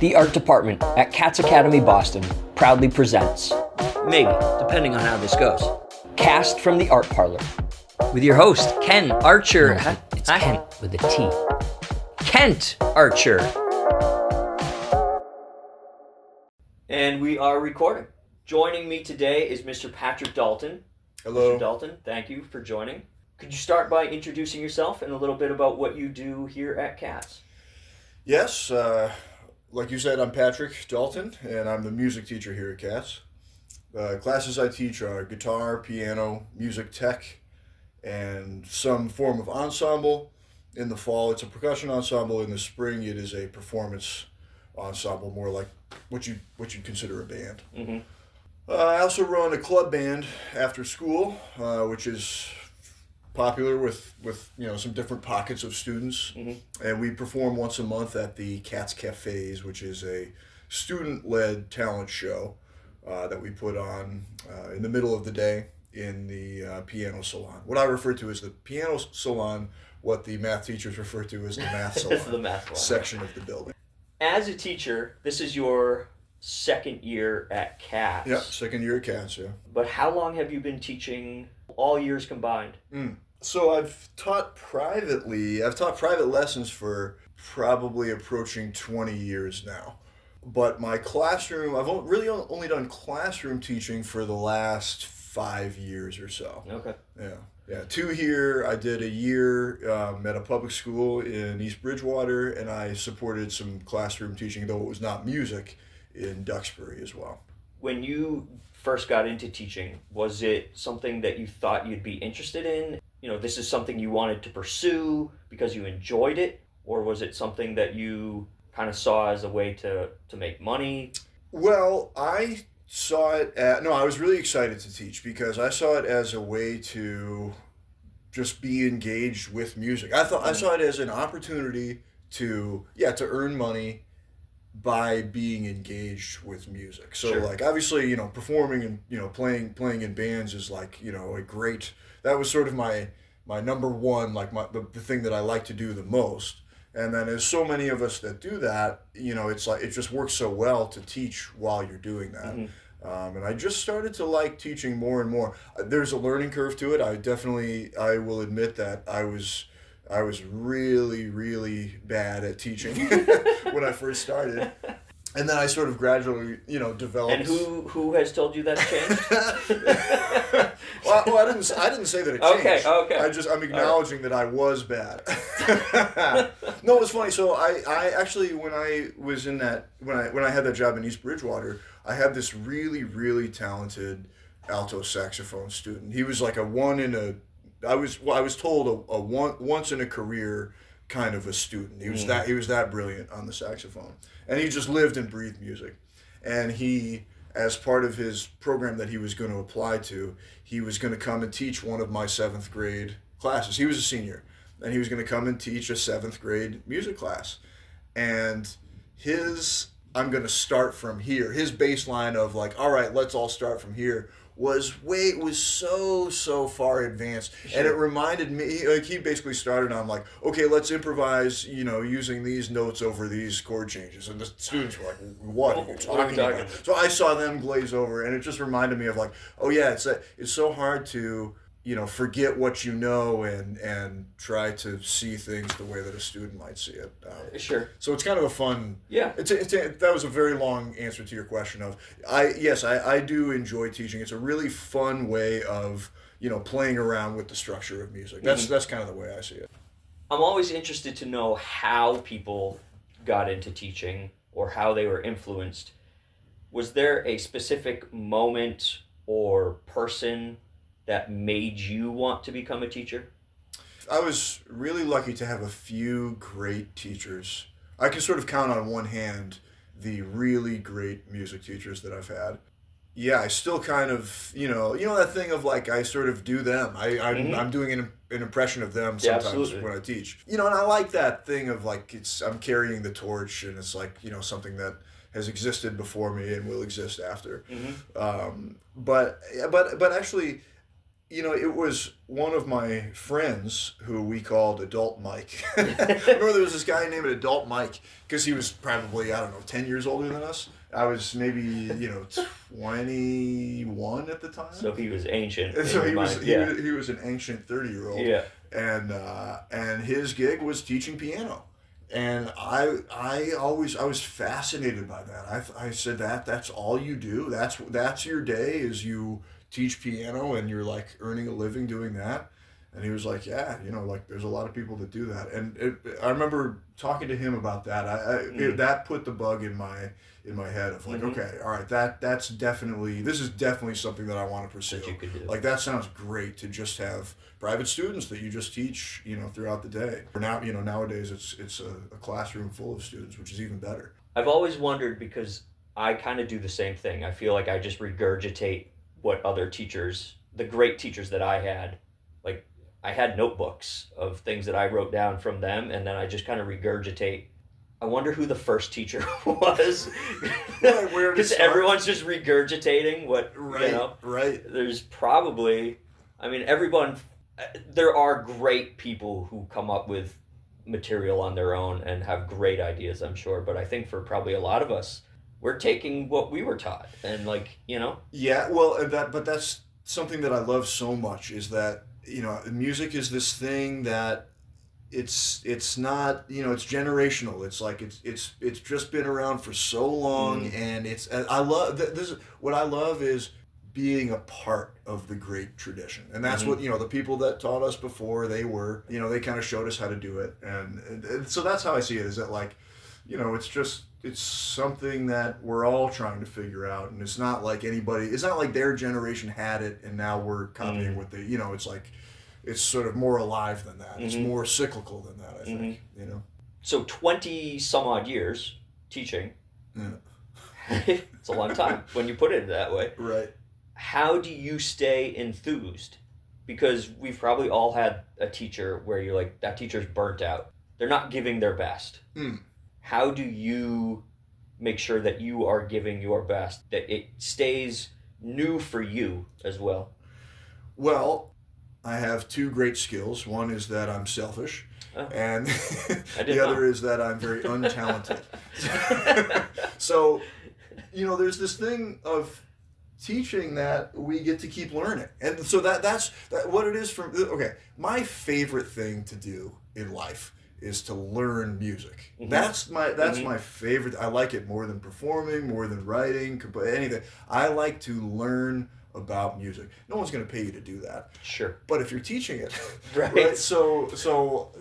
The art department at Cats Academy Boston proudly presents, maybe, depending on how this goes, Cast from the Art Parlor, with your host, Ken Archer. No, it's Kent with a T. Kent Archer. And we are recording. Joining me today is Mr. Patrick Dalton. Hello. Mr. Dalton, thank you for joining. Could you start by introducing yourself and a little bit about what you do here at CATS? Yes, like you said, I'm Patrick Dalton, and I'm the music teacher here at CATS. Classes I teach are guitar, piano, music tech, and some form of ensemble. In the fall, it's a percussion ensemble. In the spring, it is a performance ensemble, more like what you'd consider a band. Mm-hmm. I also run a club band after school, which is popular with some different pockets of students. Mm-hmm. And we perform once a month at the CATS Cafes, which is a student-led talent show that we put on in the middle of the day in the piano salon. What I refer to as the piano salon, what the math teachers refer to as the math salon, the math salon section of the building. As a teacher, this is your second year at CATS. Yeah, second year at CATS, yeah. But how long have you been teaching, all years combined? So I've taught private lessons for probably approaching 20 years now. But my classroom, I've really only done classroom teaching for the last 5 years or so. Okay. Yeah. 2 here. I did a year at a public school in East Bridgewater, and I supported some classroom teaching, though it was not music, in Duxbury as well. When you first got into teaching, was it something that you thought you'd be interested in? You know, this is something you wanted to pursue because you enjoyed it? Or was it something that you kind of saw as a way to make money? Well, I was really excited to teach because I saw it as a way to just be engaged with music. I saw it as an opportunity to earn money by being engaged with music. So Sure. like obviously, performing and playing in bands is like, a great, that was sort of my number one, like the thing that I like to do the most. And then as so many of us that do that, it's like it just works so well to teach while you're doing that. Mm-hmm. And I just started to like teaching more and more. There's a learning curve to it. I will admit that I was really, really bad at teaching when I first started. And then I sort of gradually, developed. And who has told you that's changed? well, I didn't say that it changed. Okay. I'm acknowledging that I was bad. No, it was funny. So I actually, when I had that job in East Bridgewater, I had this really, really talented alto saxophone student. He was like I was told a once in a career kind of a student. He was that brilliant on the saxophone, and he just lived and breathed music. And he, as part of his program that he was going to apply to, he was going to come and teach one of my 7th grade classes. He was a senior, and he was going to come and teach a 7th grade music class. And I'm going to start from here. His baseline of like, all right, let's all start from here was so far advanced. Sure. And it reminded me, like he basically started on like, okay, let's improvise, using these notes over these chord changes. And the students were like, what are you talking about? So I saw them glaze over, and it just reminded me of like, oh yeah, it's so hard to, forget what you know and try to see things the way that a student might see it. Sure. So it's kind of a fun. Yeah. That was a very long answer to your question of, I do enjoy teaching. It's a really fun way of, playing around with the structure of music. That's kind of the way I see it. I'm always interested to know how people got into teaching or how they were influenced. Was there a specific moment or person that made you want to become a teacher? I was really lucky to have a few great teachers. I can sort of count on one hand the really great music teachers that I've had. Yeah, I still kind of, that thing of like, I sort of do them. I'm doing an impression of them sometimes when I teach. And I like that thing of like, I'm carrying the torch, and it's like, something that has existed before me and will exist after. Mm-hmm. But actually, it was one of my friends who we called Adult Mike. I remember there was this guy named Adult Mike because he was probably, I don't know, 10 years older than us. I was maybe, 21 at the time. So he was ancient. And so he was an ancient 30-year-old. Yeah. And his gig was teaching piano. And I was fascinated by that. I said that's all you do. That's your day is you teach piano and you're like earning a living doing that. And he was like, yeah, like there's a lot of people that do that. And I remember talking to him about that. That put the bug in my head of like, okay, all right, this is definitely something that I want to pursue. That you could do. Like that sounds great to just have private students that you just teach, throughout the day. Now, nowadays it's a classroom full of students, which is even better. I've always wondered because I kind of do the same thing. I feel like I just regurgitate what other teachers, the great teachers that I had, like I had notebooks of things that I wrote down from them, and then I just kind of regurgitate. I wonder who the first teacher was, because everyone's just regurgitating what, Right. There's probably, everyone, there are great people who come up with material on their own and have great ideas, I'm sure, but I think for probably a lot of us, we're taking what we were taught and Yeah, well, but that's something that I love so much is that, music is this thing that it's not, it's generational. It's like it's just been around for so long, and I love this. What I love is being a part of the great tradition, and that's what the people that taught us before, they were, they kind of showed us how to do it, and so that's how I see it. Is that like, it's something that we're all trying to figure out, and it's not like their generation had it and now we're copying what they, it's like, it's sort of more alive than that. It's more cyclical than that, I think, So 20 some odd years teaching. Yeah. It's a long time when you put it that way. Right. How do you stay enthused? Because we've probably all had a teacher where you're like, that teacher's burnt out. They're not giving their best. How do you make sure that you are giving your best, that it stays new for you as well? Well, I have two great skills. One is that I'm selfish, and the other is that I'm very untalented. So, there's this thing of teaching that we get to keep learning. And so that's what it is my favorite thing to do in life is to learn music. That's my favorite. I like it more than performing, more than writing, anything. I like to learn about music. No one's going to pay you to do that. Sure. But if you're teaching it, right? So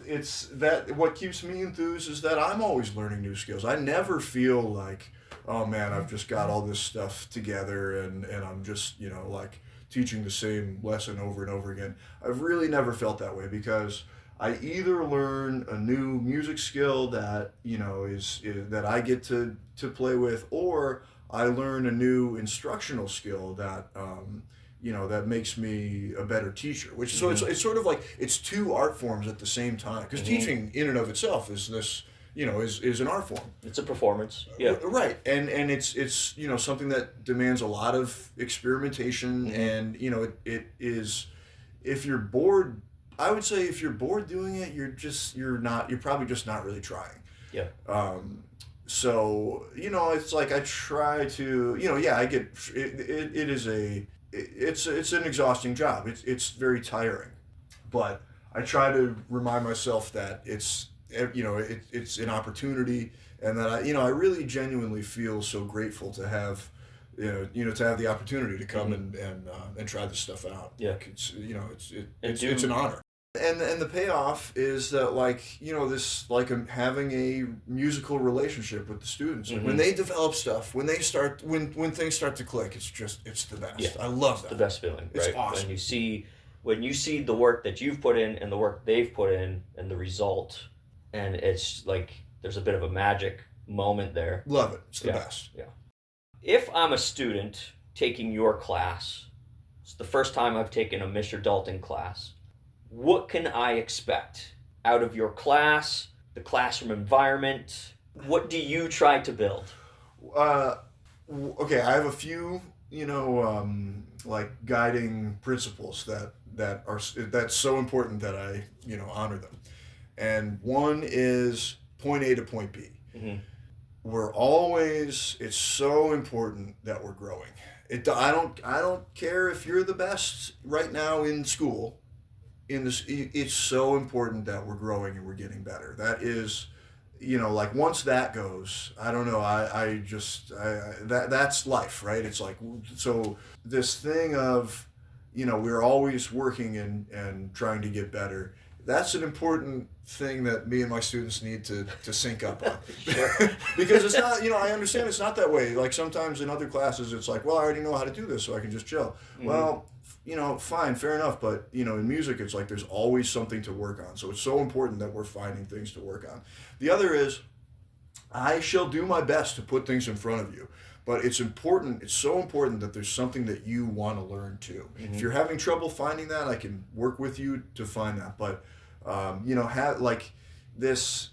it's that what keeps me enthused is that I'm always learning new skills. I never feel like, oh man, I've just got all this stuff together and I'm just, like teaching the same lesson over and over again. I've really never felt that way because I either learn a new music skill that, is that I get to play with, or I learn a new instructional skill that, that makes me a better teacher. Which so it's sort of like it's two art forms at the same time. Because teaching in and of itself is this, is an art form. It's a performance. Yeah. Right. And it's something that demands a lot of experimentation, and it is, if you're bored, I would say if you're bored doing it, you're probably just not really trying. Yeah. So, it's like I try to, I get, it's an exhausting job. It's very tiring, but I try to remind myself that it's an opportunity, and that I really genuinely feel so grateful to have, to have the opportunity to come and try this stuff out. Yeah. It's an honor. And the payoff is that, like, this, like, having a musical relationship with the students. Like, when they develop stuff, when things start to click, it's the best. Yeah. I love that. It's the best feeling, It's right? awesome. When you see the work that you've put in and the work they've put in and the result, and it's like there's a bit of a magic moment there. Love it. It's the best. Yeah. If I'm a student taking your class, it's the first time I've taken a Mr. Dalton class. What can I expect out of your class, the classroom environment? What do you try to build? Okay, I have a few, like guiding principles that's so important that I honor them. And one is point A to point B. Mm-hmm. It's so important that we're growing. I don't care if you're the best right now in school. It's so important that we're growing and we're getting better. That is, like once that goes, I don't know. That's life, right? It's like, so this thing of, we're always working and trying to get better. That's an important thing that me and my students need to sync up on. Because it's not, I understand it's not that way. Like sometimes in other classes, it's like, well, I already know how to do this, so I can just chill. Mm-hmm. Well, fine, fair enough. But, in music, it's like there's always something to work on. So it's so important that we're finding things to work on. The other is, I shall do my best to put things in front of you. But it's so important that there's something that you want to learn too. Mm-hmm. If you're having trouble finding that, I can work with you to find that. But, have like this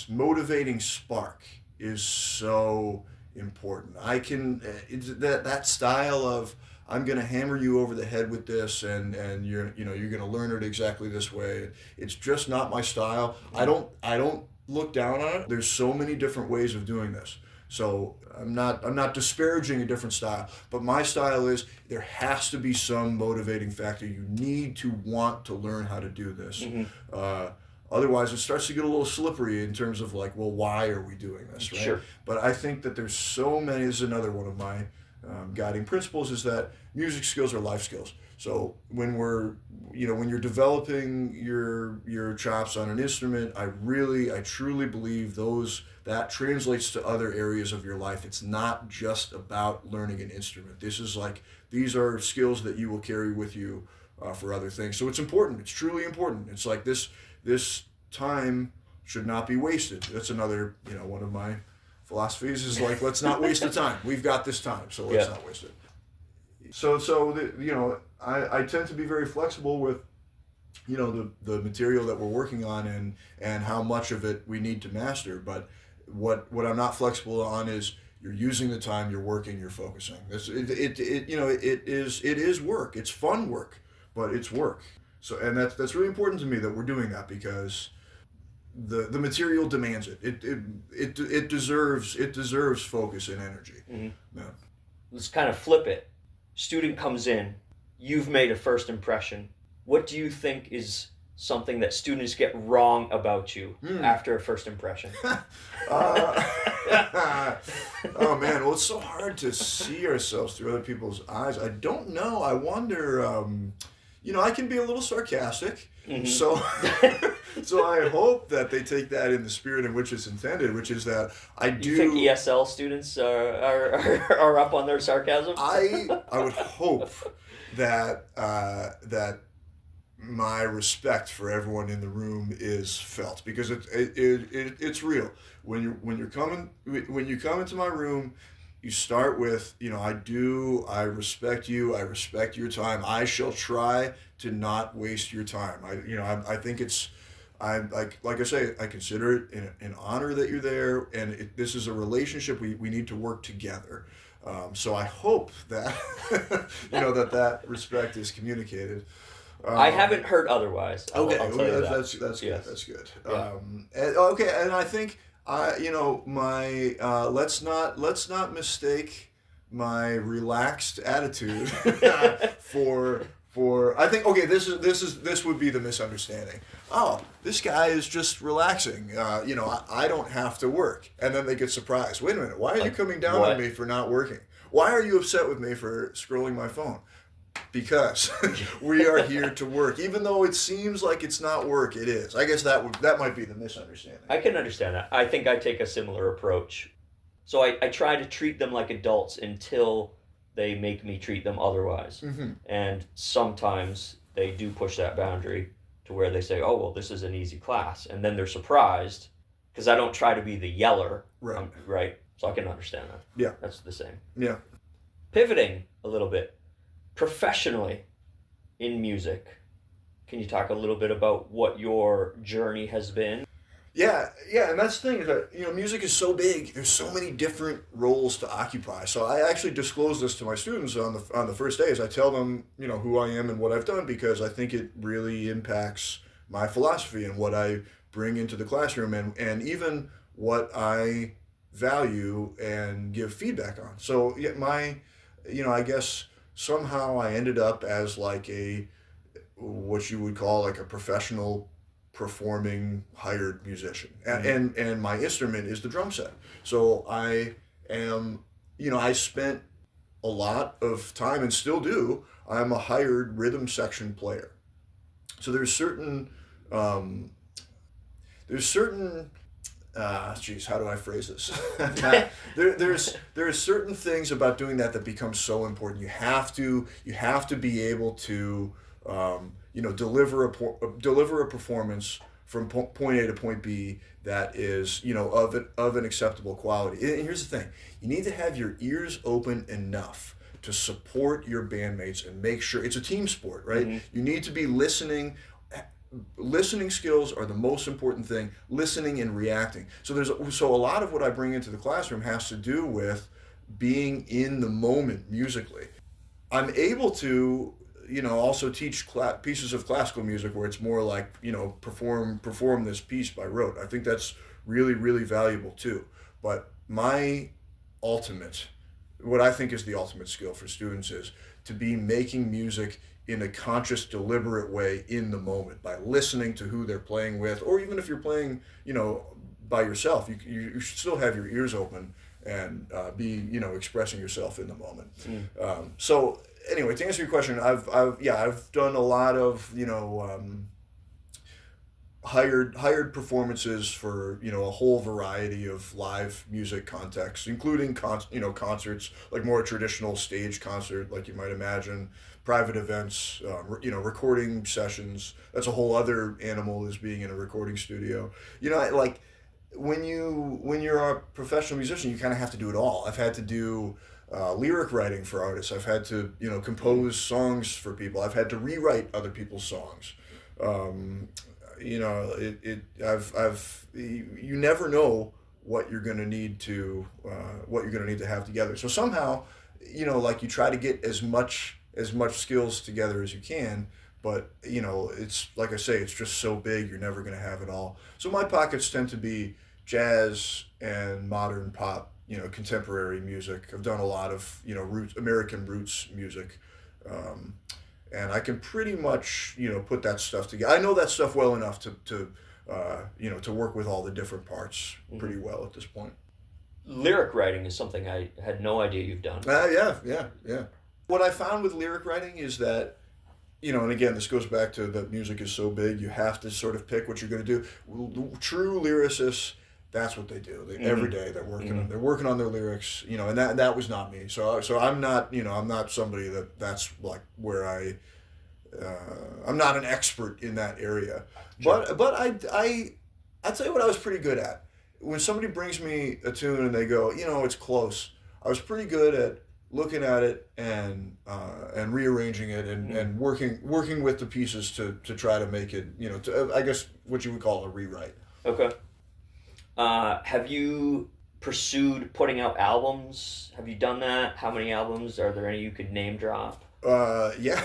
motivating spark is so important. I can, that style of, I'm going to hammer you over the head with this and you're going to learn it exactly this way. It's just not my style. I don't look down on it. There's so many different ways of doing this. So I'm not disparaging a different style, but my style is there has to be some motivating factor. You need to want to learn how to do this. Mm-hmm. Otherwise, it starts to get a little slippery in terms of like, well, why are we doing this, right? Sure. But I think that there's so many. This is another one of my guiding principles is that music skills are life skills. So when when you're developing your chops on an instrument, I truly believe that translates to other areas of your life. It's not just about learning an instrument. These are skills that you will carry with you for other things. So it's important. It's truly important. It's like this time should not be wasted. That's another, one of my philosophies is like, let's not waste the time. We've got this time, so let's not waste it. I tend to be very flexible with, the material that we're working on and how much of it we need to master. But what I'm not flexible on is you're using the time, you're working, you're focusing. It is work. It's fun work, but it's work. So, and that's really important to me that we're doing that because the material demands it. It deserves focus and energy. Mm-hmm. Yeah. Let's kind of flip it. Student comes in, you've made a first impression. What do you think is something that students get wrong about you after a first impression? Oh man, well, it's so hard to see ourselves through other people's eyes. I don't know. I wonder, I can be a little sarcastic. Mm-hmm. So I hope that they take that in the spirit in which it's intended, which is that I do. You think ESL students are up on their sarcasm? I would hope that my respect for everyone in the room is felt because it's real. When you come into my room, you start with, I respect you. I respect your time. I shall try to not waste your time. I think like I say, I consider it an honor that you're there, and this is a relationship we need to work together. So I hope that that respect is communicated. I haven't heard otherwise. Okay, I'll tell you that. That's good. That's good. Yeah. And I think let's not mistake my relaxed attitude for I think this would be the misunderstanding. Oh, this guy is just relaxing. I don't have to work, and then they get surprised. Wait a minute, why are you coming down on me for not working? Why are you upset with me for scrolling my phone? Because we are here to work, even though it seems like it's not work. It is. I guess that might be the misunderstanding. I can understand that. I think I take a similar approach. So I try to treat them like adults until they make me treat them otherwise. Mm-hmm. And sometimes they do push that boundary to where they say, oh, well, this is an easy class. And then they're surprised because I don't try to be the yeller. Right. Right. So I can understand that. Yeah. That's the same. Yeah. Pivoting a little bit. Professionally in music, can you talk a little bit about what your journey has been? Yeah, and that's the thing is that music is so big. There's so many different roles to occupy. So I actually disclose this to my students on the first days. I tell them who I am and what I've done because I think it really impacts my philosophy and what I bring into the classroom and even what I value and give feedback on. So yeah, I guess somehow I ended up as like what you would call like a professional performing hired musician, and my instrument is the drum set. So I am, I spent a lot of time and still do. I'm a hired rhythm section player. So um, there's certain geez, how do I phrase this? There's certain things about doing that become so important. You have to be able to deliver a performance from point A to point B that is of an acceptable quality. And here's the thing: you need to have your ears open enough to support your bandmates and make sure it's a team sport, right? Mm-hmm. You need to be listening. Listening skills are the most important thing. Listening and reacting. So a lot of what I bring into the classroom has to do with being in the moment musically. I'm able to also teach pieces of classical music where it's more like perform this piece by rote. I think that's really, really valuable too. But what I think is the ultimate skill for students is to be making music in a conscious, deliberate way in the moment by listening to who they're playing with, or even if you're playing, by yourself, you should still have your ears open and be, expressing yourself in the moment. So anyway, to answer your question, I've done a lot of, hired performances for a whole variety of live music contexts, including concerts, like more traditional stage concert, like you might imagine, private events, recording sessions. That's a whole other animal, is being in a recording studio. Like when you're a professional musician, you kind of have to do it all. I've had to do lyric writing for artists. I've had to compose songs for people. I've had to rewrite other people's songs. You never know what you're going to need to have together. So somehow, like you try to get as much skills together as you can, but it's like I say, it's just so big, you're never going to have it all. So my pockets tend to be jazz and modern pop, contemporary music. I've done a lot of American roots music. And I can pretty much, put that stuff together. I know that stuff well enough to work with all the different parts pretty well at this point. Lyric writing is something I had no idea you've done. Yeah. What I found with lyric writing is that, and again, this goes back to that music is so big, you have to sort of pick what you're going to do. True lyricists, that's what they do. Every day they're working on their lyrics, and that was not me. So I'm not, I'm not somebody that's like where I'm not an expert in that area. Sure. But I tell you what I was pretty good at. When somebody brings me a tune and they go, it's close, I was pretty good at looking at it and rearranging it and working with the pieces to try to make it, I guess what you would call a rewrite. Okay. Have you pursued putting out albums? Have you done that? How many albums? Are there any you could name drop? Yeah.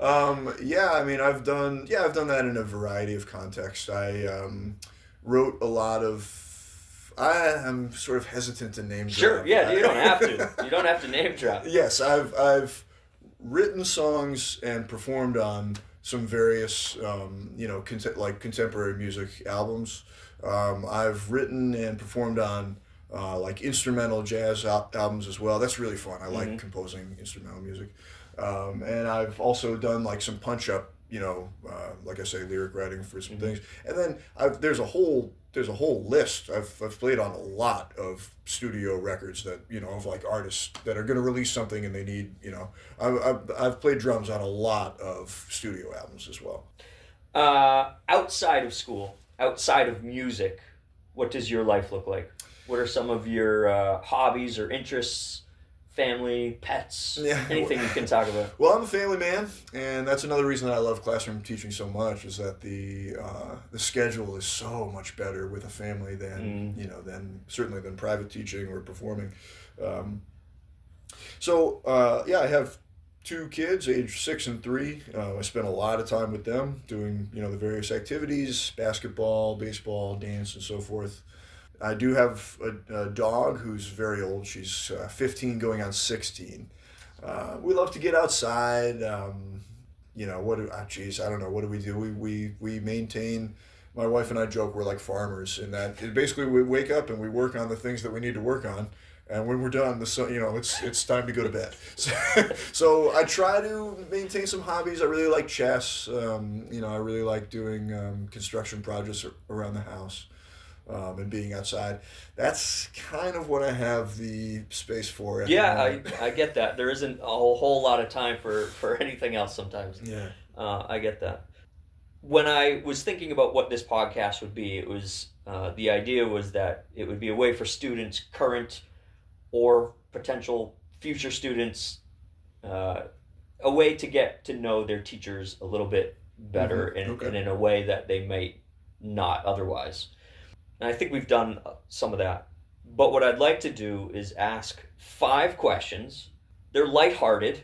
I mean, I've done that in a variety of contexts. I wrote a lot of. I'm sort of hesitant to name drop. Sure, yeah, you don't have to. You don't have to name drop. Yes, I've written songs and performed on some various, contemporary music albums. I've written and performed on like instrumental jazz albums as well. That's really fun. I like composing instrumental music. And I've also done like some punch up, like I say, lyric writing for some things. And then there's a whole list. I've played on a lot of studio records that, of like artists that are going to release something and they need, I've played drums on a lot of studio albums as well. Outside of school, outside of music, what does your life look like? What are some of your hobbies or interests, family, pets, Yeah. anything you can talk about. Well, I'm a family man, and that's another reason that I love classroom teaching so much. Is that the schedule is so much better with a family than certainly than private teaching or performing. I have 2 kids, age 6 and 3. I spend a lot of time with them doing the various activities: basketball, baseball, dance, and so forth. I do have a dog who's very old. She's 15 going on 16. We love to get outside. I don't know. What do we do? We maintain, my wife and I joke we're like farmers in that basically we wake up and we work on the things that we need to work on. And when we're done, it's time to go to bed. So I try to maintain some hobbies. I really like chess. I really like doing construction projects around the house. And being outside. That's kind of what I have the space for. I get that. There isn't a whole lot of time for anything else sometimes. Yeah. I get that. When I was thinking about what this podcast would be, it was the idea was that it would be a way for students, current or potential future students, a way to get to know their teachers a little bit better and in a way that they might not otherwise. And I think we've done some of that. But what I'd like to do is ask 5 questions. They're lighthearted,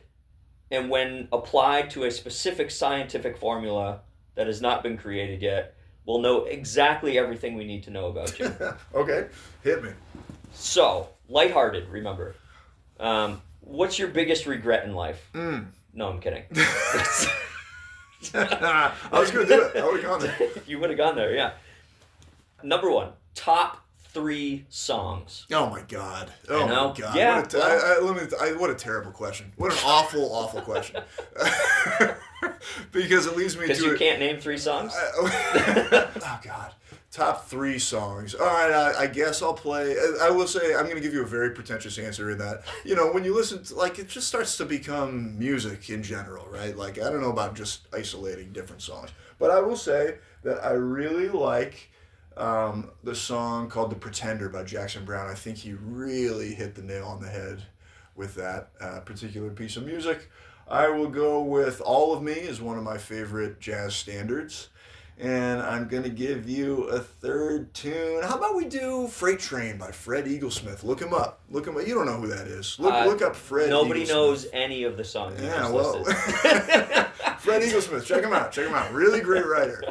and when applied to a specific scientific formula that has not been created yet, we'll know exactly everything we need to know about you. Okay, hit me. So, lighthearted, remember. What's your biggest regret in life? No, I'm kidding. I was going to do it. I would have gone there. You would have gone there, yeah. Number 1, top 3 songs. Oh my God! Oh my God! Yeah. What a terrible question. What an awful question. Because it leads me to. Because you can't name 3 songs. Oh God! Top 3 songs. All right, I guess I'll play. I will say I'm going to give you a very pretentious answer in that when you listen to, it just starts to become music in general, right? I don't know about just isolating different songs, but I will say that I really like. The song called "The Pretender" by Jackson Browne. I think he really hit the nail on the head with that particular piece of music. I will go with "All of Me" as one of my favorite jazz standards. And I'm going to give you a third tune. How about we do "Freight Train" by Fred Eaglesmith? Look him up. You don't know who that is. Look up Fred Nobody Eaglesmith. knows any of the songs you just listed. Fred Eaglesmith. Check him out. Really great writer.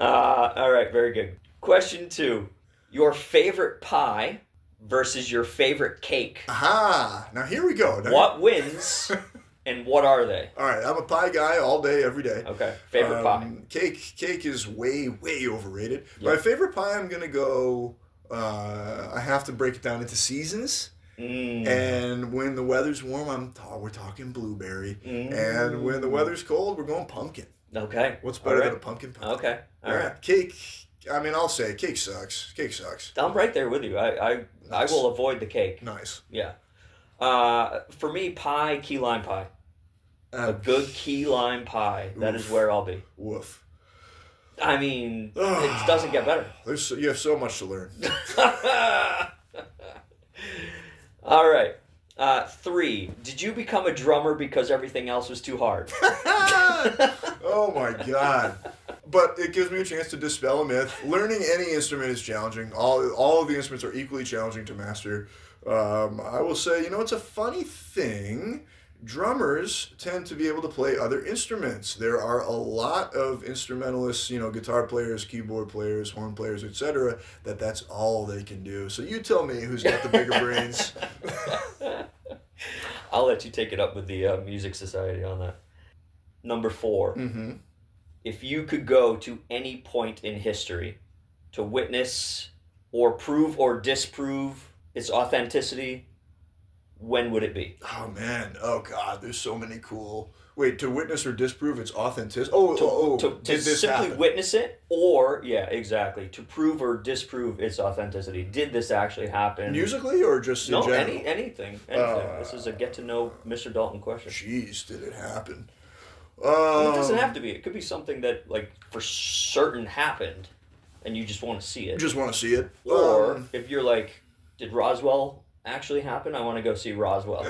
All right, very good. Question 2. Your favorite pie versus your favorite cake. Aha! Now here we go. What wins and what are they? All right, I'm a pie guy all day, every day. Okay, favorite pie. Cake is way overrated. Yep. My favorite pie, I'm going to go, I have to break it down into seasons. And when the weather's warm, we're talking blueberry. And when the weather's cold, we're going pumpkin. Okay. What's better than a pumpkin pie? Okay. All right. Cake, I'll say cake sucks. I'm right there with you. I will avoid the cake. Nice. Yeah. For me, pie, key lime pie. A good key lime pie. That is where I'll be. Woof. I mean, it doesn't get better. You have so much to learn. All right. 3. Did you become a drummer because everything else was too hard? Oh my God. But it gives me a chance to dispel a myth. Learning any instrument is challenging. All of the instruments are equally challenging to master. I will say, it's a funny thing. Drummers tend to be able to play other instruments. There are a lot of instrumentalists, guitar players, keyboard players, horn players, etc., that's all they can do. So you tell me who's got the bigger brains. I'll let you take it up with the Music Society on that. Number 4. Mm-hmm. If you could go to any point in history to witness or prove or disprove its authenticity, when would it be? Oh, man. Oh, God. There's so many cool... Wait, to witness or disprove its authenticity? To simply happen? witness it, or, yeah, exactly, to prove or disprove its authenticity. Did this actually happen? Musically or just in general? Anything. This is a get-to-know Mr. Dalton question. Jeez, did it happen? It doesn't have to be. It could be something that, for certain happened, and you just want to see it. Just want to see it. Or if you're like, did Roswell actually happen, I want to go see Roswell.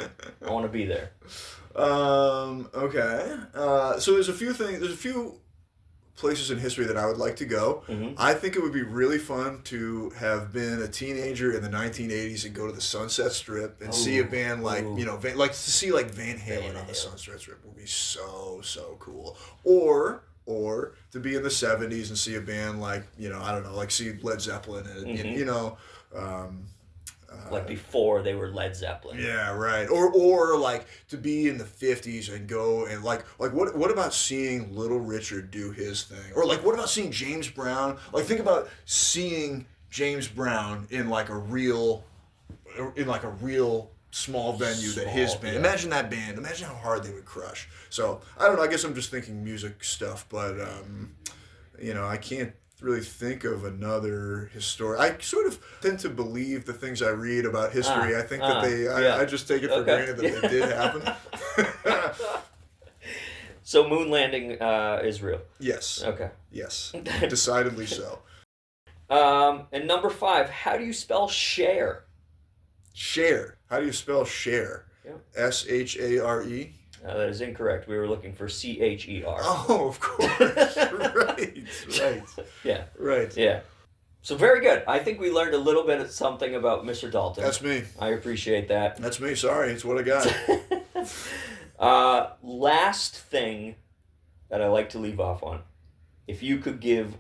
I want to be there. Okay. So there's a few things. There's a few places in history that I would like to go. Mm-hmm. I think it would be really fun to have been a teenager in the 1980s and go to the Sunset Strip and see a band like, like to see like Van Halen on the Sunset Strip would be so cool. Or to be in the 70s and see a band like, I don't know, like see Led Zeppelin and, like before they were Led Zeppelin. Yeah, right. Or like to be in the 50s and go and like what about seeing Little Richard do his thing? Or like what about seeing James Brown? Like think about seeing James Brown in like a real small venue that his band. Yeah. Imagine that band. Imagine how hard they would crush. So, I don't know, I guess I'm just thinking music stuff, but I can't really think of another historic. I sort of tend to believe the things I read about history. I think that I just take it for granted that they did happen. So moon landing is real. Yes. Okay. Yes. Decidedly so. And number 5, how do you spell share? Share. How do you spell share? Yeah. Share? That is incorrect. We were looking for CHER. Oh, of course. Right. Yeah. Right. Yeah. So very good. I think we learned a little bit of something about Mr. Dalton. That's me. I appreciate that. That's me. Sorry. It's what I got. Last thing that I like to leave off on. If you could give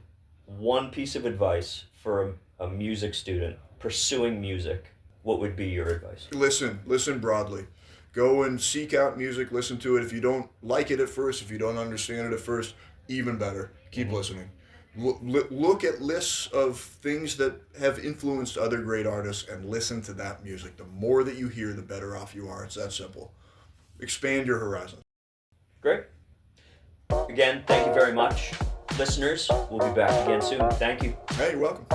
one piece of advice for a music student pursuing music, what would be your advice? Listen broadly. Go and seek out music, listen to it. If you don't like it at first, if you don't understand it at first, even better. Keep listening. Look at lists of things that have influenced other great artists and listen to that music. The more that you hear, the better off you are. It's that simple. Expand your horizons. Great. Again, thank you very much. Listeners, we'll be back again soon. Thank you. Hey, you're welcome.